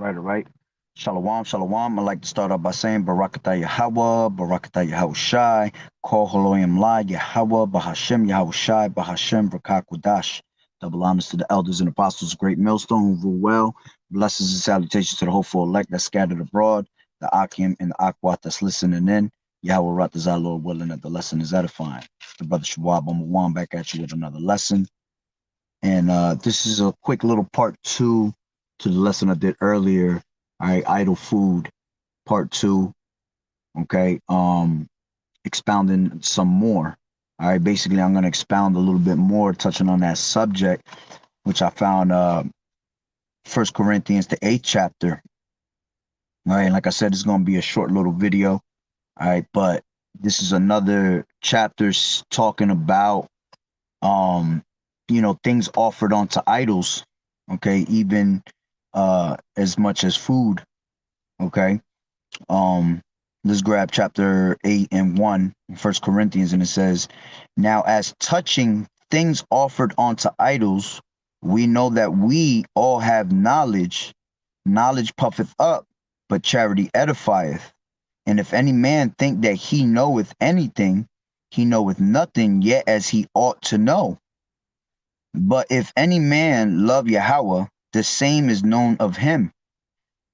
All right. Shalom, shalom. I'd like to start off by saying Barakatah Yahweh, Barakatah Yahweh Shai, Kol Haloyim La, Yahweh, Bahashem Yahweh Shai, Bahashem Brakakwadash. Double honors to the elders and apostles of Great Millstone who rule well. Blessings and salutations to the hopeful elect that's scattered abroad, the Akim and the Akwat that's listening in. Yahweh Ratazah, Lord willing, that the lesson is edifying. The brother Shawab One back at you with another lesson. And this is a quick little part two to the lesson I did earlier. All right, idle food, part two. Okay, expounding some more. All right, basically, I'm going to expound a little bit more, touching on that subject, which I found First Corinthians, the 8th chapter. All right, and like I said, it's going to be a short little video. All right, but this is another chapter talking about things offered onto idols, okay, even as much as food, okay. Let's grab chapter 8 and 1 in First Corinthians, and it says, now as touching things offered onto idols, we know that we all have knowledge. Knowledge puffeth up, but charity edifieth. And if any man think that he knoweth anything, he knoweth nothing yet as he ought to know. But if any man love Yahweh, the same is known of him.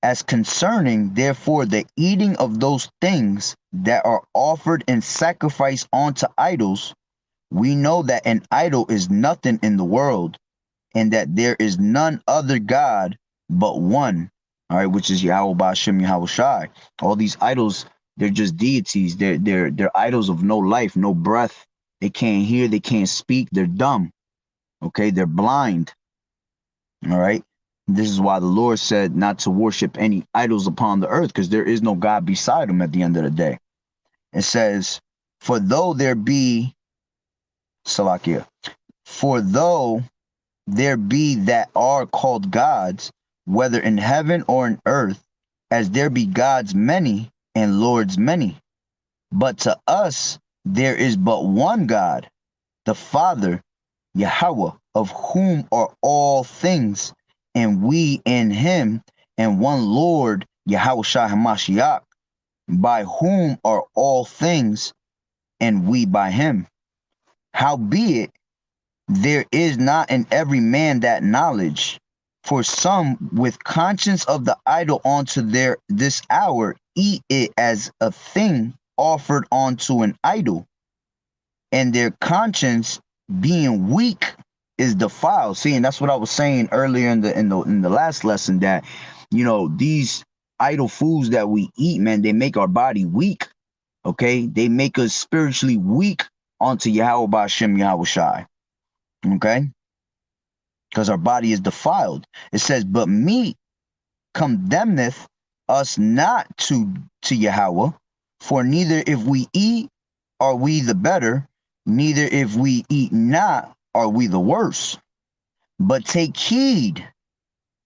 As concerning, therefore, the eating of those things that are offered in sacrifice unto idols, we know that an idol is nothing in the world, and that there is none other God but one, all right, which is Yahweh Ba'ashem Yahweh Shai. All these idols, they're just deities. They're idols of no life, no breath. They can't hear, they can't speak, they're dumb. Okay, they're blind. All right. This is why the Lord said not to worship any idols upon the earth, because there is no God beside him at the end of the day. It says, for though there be, Salakia, for though there be that are called gods, whether in heaven or in earth, as there be gods many and lords many. But to us there is but one God, the Father, Yahweh, of whom are all things, and we in him, and one Lord, Yahweh Shai HaMashiach, by whom are all things, and we by him. Howbeit, there is not in every man that knowledge, for some with conscience of the idol unto this hour eat it as a thing offered unto an idol, and their conscience being weak is defiled. See, and that's what I was saying earlier in the last lesson, that these idol foods that we eat, man, they make our body weak. Okay, they make us spiritually weak onto Yahweh Ba'ashem Yahweh Shai. Okay, because our body is defiled. It says, but meat condemneth us not to Yahweh, for neither if we eat are we the better, neither if we eat not are we the worse. But take heed,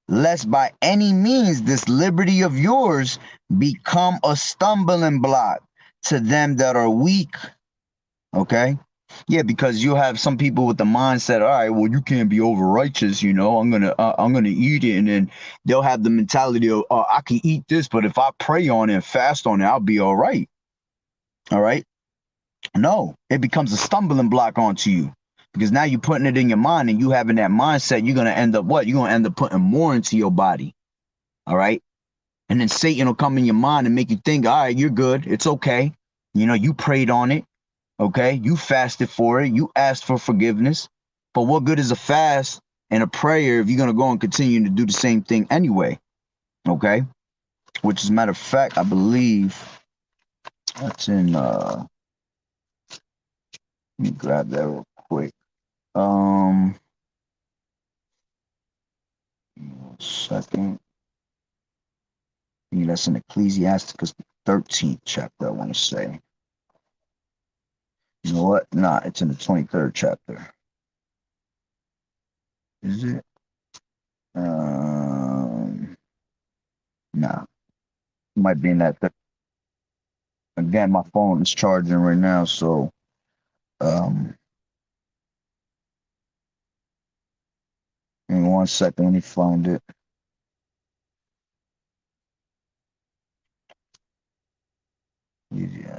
lest by any means this liberty of yours become a stumbling block to them that are weak. Okay? Yeah, because you have some people with the mindset, all right, well, you can't be over righteous, I'm gonna eat it, and then they'll have the mentality of, oh, I can eat this, but if I pray on it and fast on it, I'll be all right. All right? No, it becomes a stumbling block onto you, because now you're putting it in your mind, and you having that mindset, you're gonna end up what? You're gonna end up putting more into your body. All right? And then Satan will come in your mind and make you think, all right, you're good, it's okay. You prayed on it. Okay, you fasted for it. You asked for forgiveness. But what good is a fast and a prayer if you're going to go and continue to do the same thing anyway? Okay, which is a matter of fact, I believe that's in, let me grab that real quick. 1 second. I think that's in Ecclesiasticus 13th chapter, I want to say. You know what? Nah, it's in the 23rd chapter. Is it? Nah, it might be in that. Again, my phone is charging right now, so in 1 second, let me find it.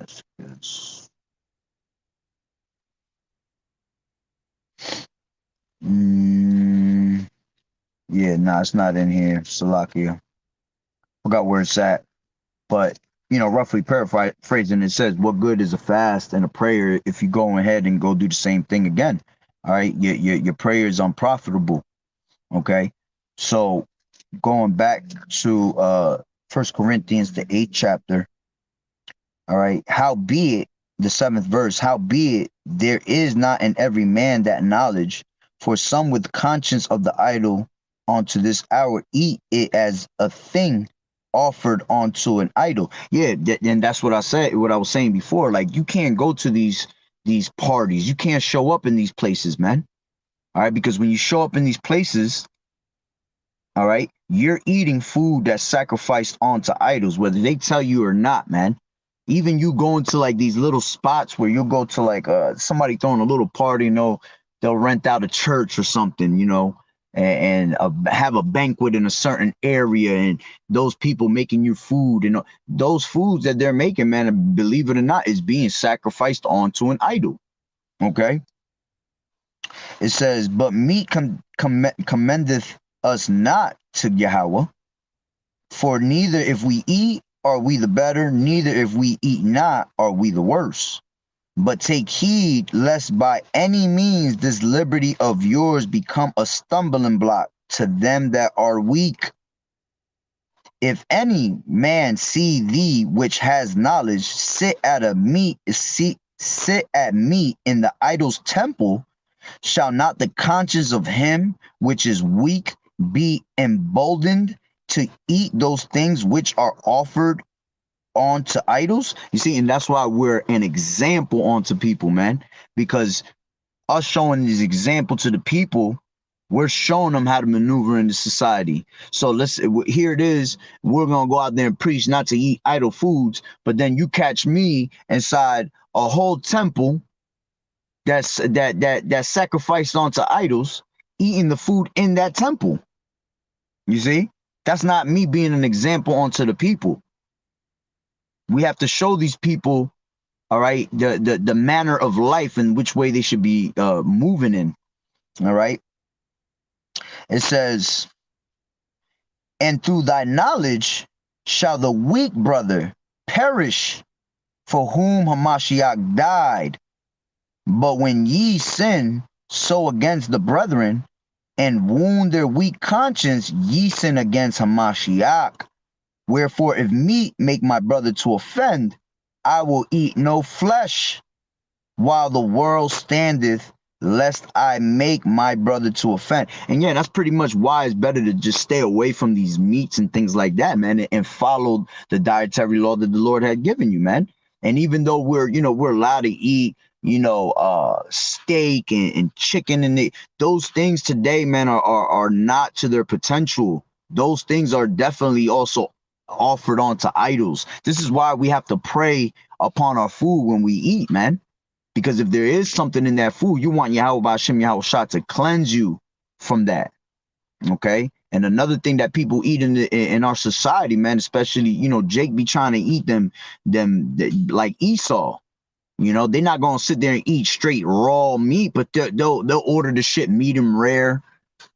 It's, mm, yeah, nah, it's not in here. Salakia. Forgot where it's at. But, roughly paraphrasing, it says, what good is a fast and a prayer if you go ahead and go do the same thing again? All right. Your prayer is unprofitable. Okay. So going back to First Corinthians, the 8th chapter. All right. Howbeit, the 7th verse, howbeit there is not in every man that knowledge, for some with conscience of the idol unto this hour eat it as a thing offered onto an idol. Yeah, and that's what I said, what I was saying before. Like, you can't go to these parties. You can't show up in these places, man. All right, because when you show up in these places, all right, you're eating food that's sacrificed onto idols, whether they tell you or not, man. Even you going to like these little spots where you'll go to like somebody throwing a little party, they'll rent out a church or something, and have a banquet in a certain area, and those people making you food, and those foods that they're making, man, believe it or not, is being sacrificed onto an idol. Okay. It says, but meat commendeth us not to Yahweh, for neither if we eat are we the better, neither if we eat not are we the worse. But take heed lest by any means this liberty of yours become a stumbling block to them that are weak. If any man see thee which has knowledge sit at meat in the idol's temple, shall not the conscience of him which is weak be emboldened to eat those things which are offered onto idols? You see, and that's why we're an example onto people, man. Because us showing this example to the people, we're showing them how to maneuver in the society. So here it is. We're gonna go out there and preach not to eat idol foods, but then you catch me inside a whole temple that sacrificed onto idols, eating the food in that temple. You see, that's not me being an example onto the people. We have to show these people, all right, the manner of life and which way they should be moving in. All right. It says, and through thy knowledge shall the weak brother perish for whom Hamashiach died. But when ye sin so against the brethren and wound their weak conscience, ye sin against Hamashiach. Wherefore, if meat make my brother to offend, I will eat no flesh while the world standeth, lest I make my brother to offend. And yeah, that's pretty much why it's better to just stay away from these meats and things like that, man, and follow the dietary law that the Lord had given you, man. And even though we're allowed to eat, steak and chicken and those things today, man, are not to their potential. Those things are definitely also offered onto idols. This is why we have to pray upon our food when we eat, man. Because if there is something in that food, you want Yahweh Ba'Shem Yahweh Shah to cleanse you from that. Okay. And another thing that people eat in our society, man, especially, Jake be trying to eat them like Esau. They're not gonna sit there and eat straight raw meat, but they'll order the shit medium rare.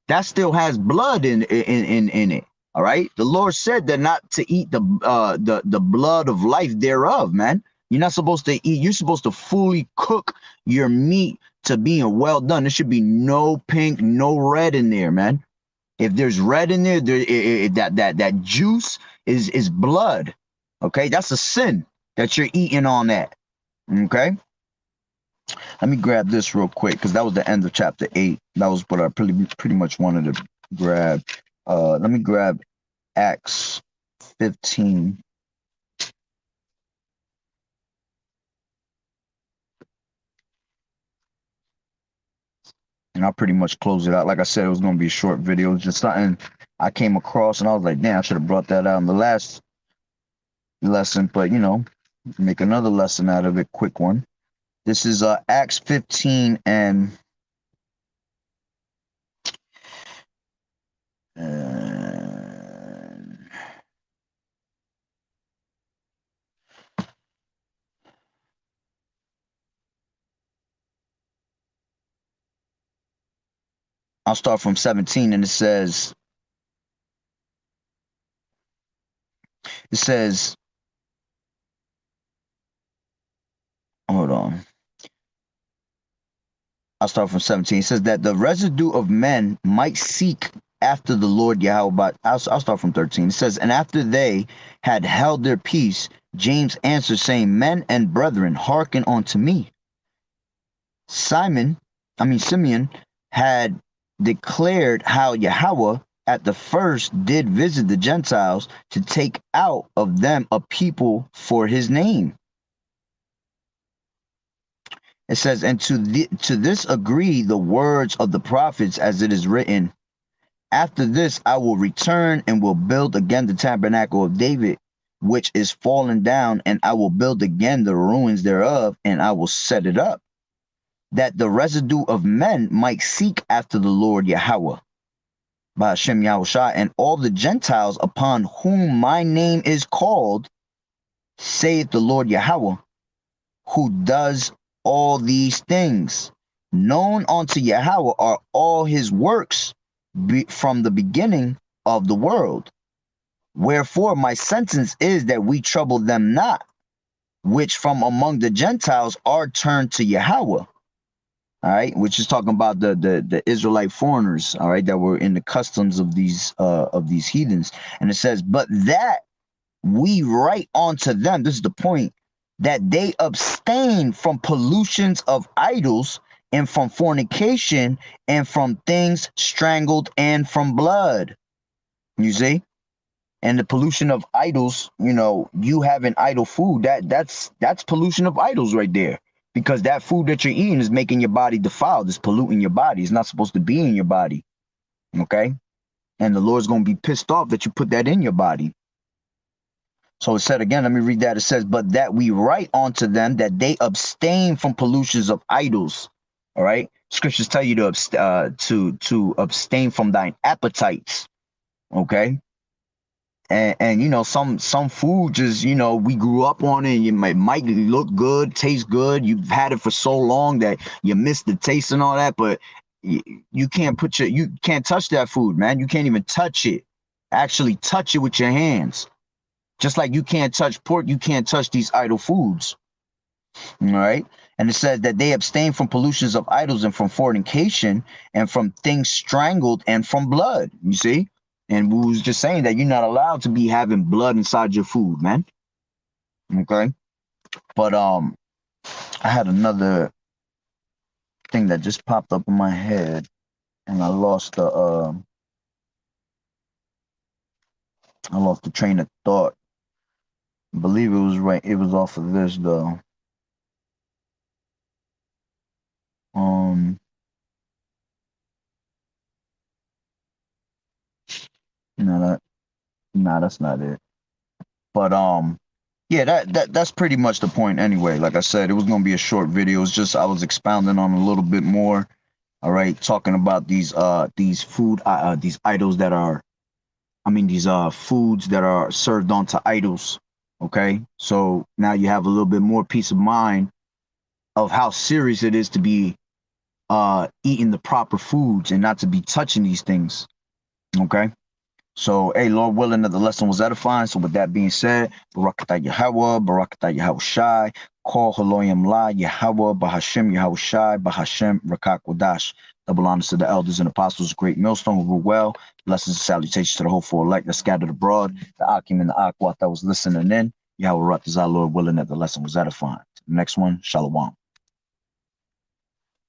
That still has blood in it. All right. The Lord said that not to eat the blood of life thereof, man. You're not supposed to eat. You're supposed to fully cook your meat to being well done. There should be no pink, no red in there, man. If there's red in there, that juice is blood. Okay, that's a sin that you're eating on that. Okay. Let me grab this real quick because that was the end of chapter 8. That was what I pretty much wanted to grab. Let me grab Acts 15. And I'll pretty much close it out. Like I said, it was going to be a short video. It's just something I came across and I was like, damn, I should have brought that out in the last lesson. But, make another lesson out of it. Quick one. This is Acts 15 and I'll start from 17, and it says, hold on. I'll start from 17. It says that the residue of men might seek after the Lord Yahweh. But I'll start from 13. It says, and after they had held their peace, James answered, saying, men and brethren, hearken unto me. Simeon had declared how Yahweh at the first did visit the Gentiles to take out of them a people for his name. It says, and to this agree the words of the prophets, as it is written, after this I will return and will build again the tabernacle of David, which is fallen down, and I will build again the ruins thereof, and I will set it up, that the residue of men might seek after the Lord Yahweh, by Hashem Yahushua, and all the Gentiles upon whom my name is called, saith the Lord Yahweh, who does all these things. Known unto Yahweh are all his works from the beginning of the world. Wherefore my sentence is that we trouble them not, which from among the Gentiles are turned to Yahweh. All right, which is talking about the Israelite foreigners, all right, that were in the customs of these heathens. And it says, but that we write unto them, this is the point, that they abstain from pollutions of idols, and from fornication, and from things strangled, and from blood. You see? And the pollution of idols, you having idol food, that's pollution of idols right there. Because that food that you're eating is making your body defiled. It's polluting your body. It's not supposed to be in your body. Okay? And the Lord's going to be pissed off that you put that in your body. So it said again, let me read that. It says, but that we write unto them that they abstain from pollutions of idols. All right. Scriptures tell you to abstain from thine appetites. Okay. And some food just, we grew up on it. You might look good, taste good. You've had it for so long that you miss the taste and all that, but you can't you can't touch that food, man. You can't even touch it. Actually touch it with your hands. Just like you can't touch pork, you can't touch these idol foods. All right. And it says that they abstain from pollutions of idols, and from fornication, and from things strangled, and from blood. You see? And we was just saying that you're not allowed to be having blood inside your food, man. Okay. But I had another thing that just popped up in my head, and I lost the train of thought. I believe it was right. It was off of this though. No, that's not it. But yeah, that's pretty much the point anyway. Like I said, it was gonna be a short video. It's just I was expounding on a little bit more. All right, talking about these food these idols that are, these foods that are served onto idols. Okay, so now you have a little bit more peace of mind of how serious it is to be eating the proper foods and not to be touching these things. Okay. So, hey, Lord willing that the lesson was edifying. So with that being said, Barakatah Yahweh, Barakatah Yahushai, Call Haloyim La, Yahweh, Bahashem Yahushai, Bahashem Rakak Wadash. Double honors to the elders and apostles, great millstone who rule well. Blessings and salutations to the hopeful elect that scattered abroad, the Akim and the Akwat that was listening in. Yahweh Ratazah, Lord willing that the lesson was edifying. The next one, Shalom.